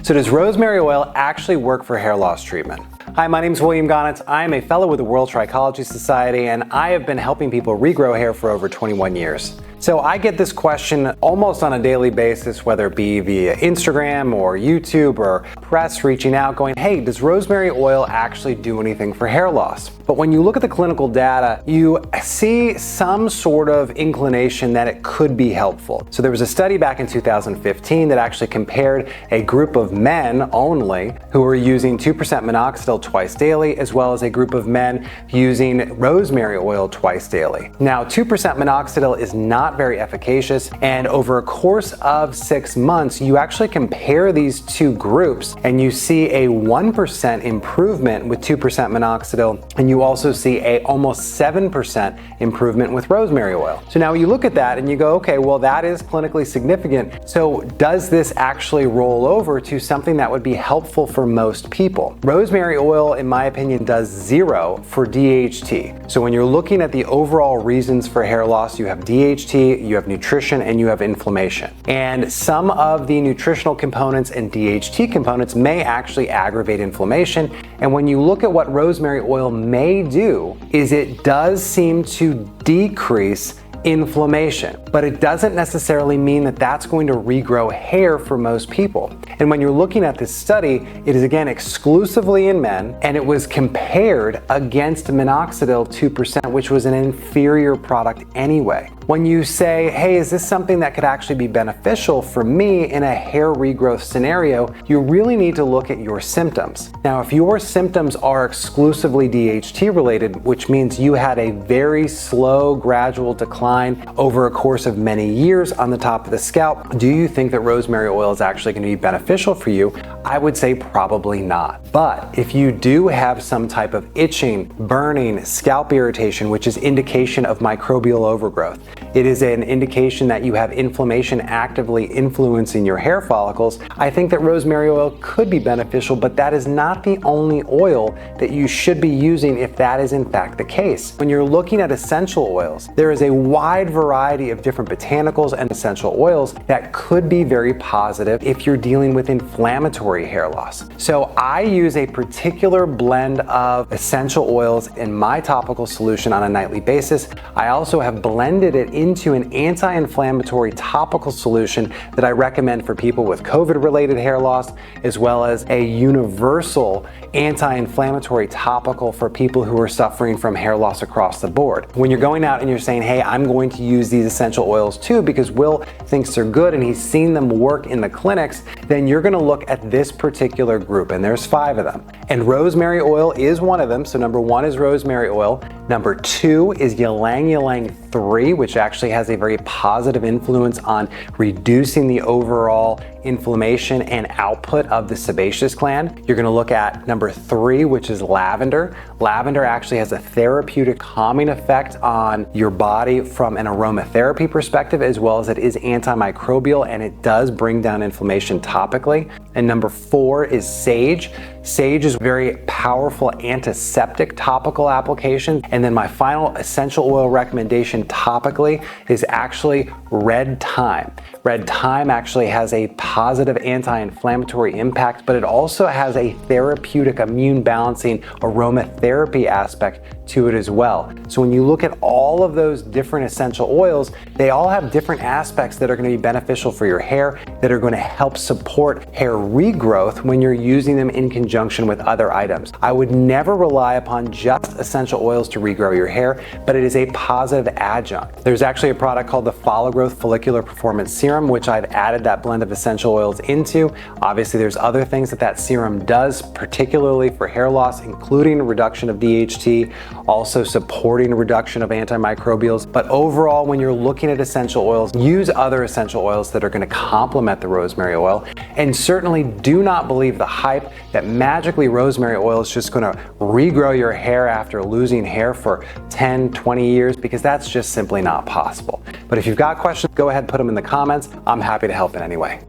So does rosemary oil actually work for hair loss treatment? Hi, my name is William Gaunitz. I am a fellow with the World Trichology Society, and I have been helping people regrow hair for over 21 years. So I get this question almost on a daily basis, whether it be via Instagram or YouTube or press reaching out going, hey, does rosemary oil actually do anything for hair loss? But when you look at the clinical data, you see some sort of inclination that it could be helpful. So there was a study back in 2015 that actually compared a group of men only who were using 2% minoxidil twice daily, as well as a group of men using rosemary oil twice daily. Now, 2% minoxidil is not very efficacious, and over a course of 6 months, you actually compare these two groups and you see a 1% improvement with 2% minoxidil, and you also see a almost 7% improvement with rosemary oil. So now you look at that and you go, okay, well, that is clinically significant. So does this actually roll over to something that would be helpful for most people? Rosemary oil, in my opinion, does 0 for DHT. So when you're looking at the overall reasons for hair loss, you have DHT, you have nutrition, and you have inflammation. And some of the nutritional components and DHT components may actually aggravate inflammation. And when you look at what rosemary oil may do, is it does seem to decrease inflammation, but it doesn't necessarily mean that that's going to regrow hair for most people. And when you're looking at this study, it is again exclusively in men, and it was compared against minoxidil 2%, which was an inferior product anyway. When you say, hey, is this something that could actually be beneficial for me in a hair regrowth scenario, you really need to look at your symptoms. Now, if your symptoms are exclusively DHT related, which means you had a very slow, gradual decline over a course of many years on the top of the scalp, do you think that rosemary oil is actually going to be beneficial for you? I would say probably not. But if you do have some type of itching, burning, scalp irritation, which is indication of microbial overgrowth, it is an indication that you have inflammation actively influencing your hair follicles, I think that rosemary oil could be beneficial, but that is not the only oil that you should be using if that is in fact the case. When you're looking at essential oils, there is a wide variety of different botanicals and essential oils that could be very positive if you're dealing with inflammatory hair loss. So I use a particular blend of essential oils in my topical solution on a nightly basis. I also have blended it into an anti-inflammatory topical solution that I recommend for people with COVID-related hair loss, as well as a universal anti-inflammatory topical for people who are suffering from hair loss across the board. When you're going out and you're saying, hey, I'm going to use these essential oils too because Will thinks they're good and he's seen them work in the clinics, then you're going to look at this particular group, and there's 5 of them. And rosemary oil is one of them. So number 1 is rosemary oil. Number 2 is ylang-ylang 3, which actually has a very positive influence on reducing the overall inflammation and output of the sebaceous gland. You're going to look at number 3, which is lavender. Lavender actually has a therapeutic calming effect on your body from an aromatherapy perspective, as well as it is antimicrobial, and it does bring down inflammation topically. And number 4 is sage. Sage is a very powerful antiseptic topical application. And then my final essential oil recommendation topically is actually red thyme. Red thyme actually has a positive anti-inflammatory impact, but it also has a therapeutic immune balancing aromatherapy aspect to it as well. So when you look at all of those different essential oils, they all have different aspects that are going to be beneficial for your hair, that are going to help support hair regrowth when you're using them in conjunction with other items. I would never rely upon just essential oils to regrow your hair, but it is a positive adjunct. There's actually a product called the Follow Growth Follicular Performance Serum, which I've added that blend of essential oils into. Obviously, there's other things that that serum does, particularly for hair loss, including reduction of DHT, also supporting reduction of antimicrobials. But overall, when you're looking at essential oils, use other essential oils that are going to complement the rosemary oil. And certainly do not believe the hype that magically rosemary oil is just going to regrow your hair after losing hair for 10, 20 years, because that's just simply not possible. But if you've got questions, go ahead, put them in the comments. I'm happy to help in any way.